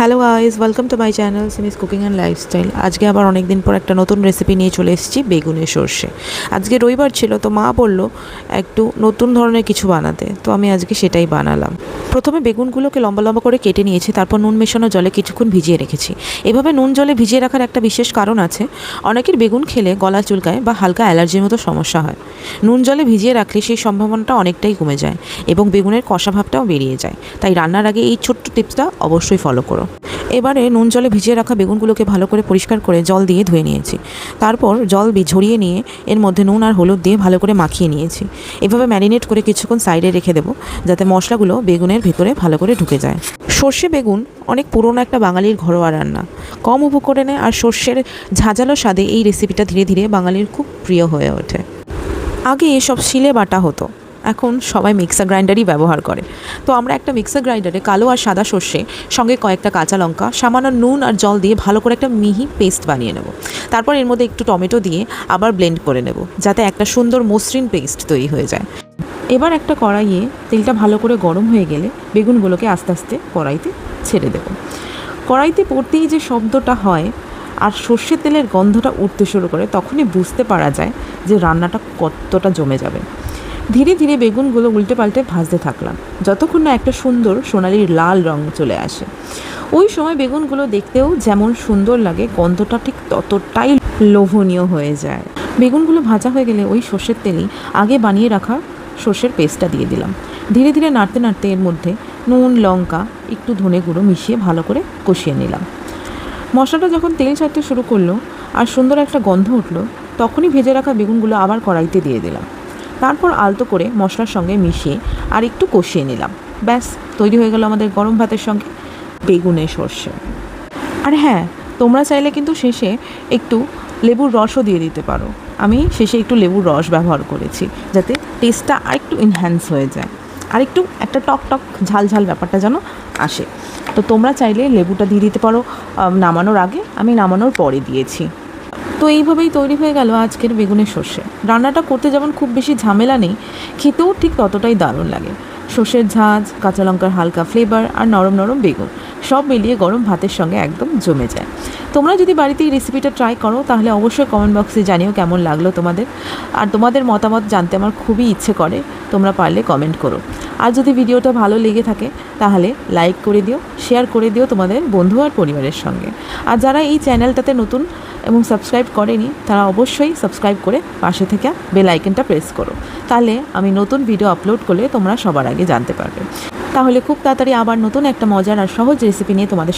Hello guys, welcome to my channel Simi's cooking and lifestyle. আজকে আবার অনেক দিন পর একটা নতুন রেসিপি নিয়ে চলে এসেছি, বেগুনের সর্ষে। আজকে রবিবার ছিল, তো মা বললো একটু নতুন ধরনের কিছু বানাতে, তো আমি আজকে সেটাই বানালাম। প্রথমে বেগুনগুলোকে লম্বা লম্বা করে কেটে নিয়েছি, তারপর নুন মেশানো জলে কিছুক্ষণ ভিজিয়ে রেখেছি। এভাবে নুন জলে ভিজিয়ে রাখার একটা বিশেষ কারণ আছে। অনেকের বেগুন খেলে গলা চুলকায় বা হালকা অ্যালার্জির মতো সমস্যা হয়। নুন জলে ভিজিয়ে রাখলে সেই সম্ভাবনাটা অনেকটাই কমে যায় এবং বেগুনের কষা ভাবটাও বেরিয়ে যায়। তাই রান্নার আগে এই ছোট্ট টিপসটা অবশ্যই ফলো করো। এবারে নুন জলে ভিজিয়ে রাখা বেগুনগুলোকে ভালো করে পরিষ্কার করে জল দিয়ে ধুয়ে নিয়েছি। তারপর জল ঝরিয়ে নিয়ে এর মধ্যে নুন আর হলুদ দিয়ে ভালো করে মাখিয়ে নিয়েছি। এভাবে ম্যারিনেট করে কিছুক্ষণ সাইডে রেখে দেবো, যাতে মশলাগুলো বেগুনের ভেতরে ভালো করে ঢুকে যায়। সর্ষে বেগুন অনেক পুরনো একটা বাঙালির ঘরোয়া রান্না। কম উপকরণে আর সর্ষের ঝাঁঝালো স্বাদে এই রেসিপিটা ধীরে ধীরে বাঙালির খুব প্রিয় হয়ে ওঠে। আগে এসব শিলে বাটা হতো, এখন সবাই মিক্সার গ্রাইন্ডারই ব্যবহার করে। তো আমরা একটা মিক্সার গ্রাইন্ডারে কালো আর সাদা সর্ষে সঙ্গে কয়েকটা কাঁচা লঙ্কা, সামান্য নুন আর জল দিয়ে ভালো করে একটা মিহি পেস্ট বানিয়ে নেব। তারপর এর মধ্যে একটু টমেটো দিয়ে আবার ব্লেন্ড করে নেব, যাতে একটা সুন্দর মসৃণ পেস্ট তৈরি হয়ে যায়। এবার একটা কড়াইয়ে তেলটা ভালো করে গরম হয়ে গেলে বেগুনগুলোকে আস্তে আস্তে কড়াইতে ছেড়ে দেব। কড়াইতে পড়তেই যে শব্দটা হয় আর সর্ষের তেলের গন্ধটা উঠতে শুরু করে, তখনই বুঝতে পারা যায় যে রান্নাটা কতটা জমে যাবে। ধীরে ধীরে বেগুনগুলো উল্টে পাল্টে ভাজতে থাকলাম, যতক্ষণ না একটা সুন্দর সোনালি লাল রং চলে আসে। ওই সময় বেগুনগুলো দেখতেও যেমন সুন্দর লাগে, গন্ধটা ঠিক ততটাই লোভনীয় হয়ে যায়। বেগুনগুলো ভাজা হয়ে গেলে ওই সর্ষের তেলেই আগে বানিয়ে রাখা সর্ষের পেস্টটা দিয়ে দিলাম। ধীরে ধীরে নাড়তে নাড়তে এর মধ্যে নুন, লঙ্কা, একটু ধনে গুঁড়ো মিশিয়ে ভালো করে কষিয়ে নিলাম। মশলাটা যখন তেল ছাড়তে শুরু করলো আর সুন্দর একটা গন্ধ উঠলো, তখনই ভেজে রাখা বেগুনগুলো আবার কড়াইতে দিয়ে দিলাম। তারপর আলতো করে মশলার সঙ্গে মিশিয়ে আর একটু কষিয়ে নিলাম। ব্যাস, তৈরি হয়ে গেল আমাদের গরম ভাতের সঙ্গে বেগুনের সর্ষে। আর হ্যাঁ, তোমরা চাইলে কিন্তু শেষে একটু লেবুর রসও দিয়ে দিতে পারো। আমি শেষে একটু লেবুর রস ব্যবহার করেছি, যাতে টেস্টটা আরেকটু এনহ্যান্স হয়ে যায়, আর একটু একটা টক টক ঝাল ঝাল ব্যাপারটা যেন আসে। তো তোমরা চাইলে লেবুটা দিয়ে দিতে পারো নামানোর আগে, আমি নামানোর পরে দিয়েছি। তো এইভাবেই তৈরি হয়ে গেল আজকের বেগুনের সর্ষে। রান্নাটা করতে যেমন খুব বেশি ঝামেলা নেই, খেতেও ঠিক ততটাই দারুণ লাগে। সর্ষের ঝাঁঝ, কাঁচা লঙ্কার হালকা ফ্লেভার আর নরম নরম বেগুন সব মিলিয়ে গরম ভাতের সঙ্গে একদম জমে যায়। তোমরা যদি বাড়িতে এই রেসিপিটা ট্রাই করো, তাহলে অবশ্যই কমেন্ট বক্সে জানিও কেমন লাগলো তোমাদের। আর তোমাদের মতামত জানতে আমার খুবই ইচ্ছে করে, তোমরা পারলে কমেন্ট করো। আর যদি ভিডিওটা ভালো লেগে থাকে তাহলে লাইক করে দিও, শেয়ার করে দিও তোমাদের বন্ধু আর পরিবারের সঙ্গে। আর যারা এই চ্যানেলটাতে নতুন এবং সাবস্ক্রাইব করেনি, তারা অবশ্যই সাবস্ক্রাইব করে পাশে থেকে বেল আইকনটা প্রেস করো, তাহলে আমি নতুন ভিডিও আপলোড করলে তোমরা সবার আগে জানতে পারবে। তাহলে খুব তাড়াতাড়ি আবার নতুন একটা মজার আর সহজ রেসিপি নিয়ে তোমাদের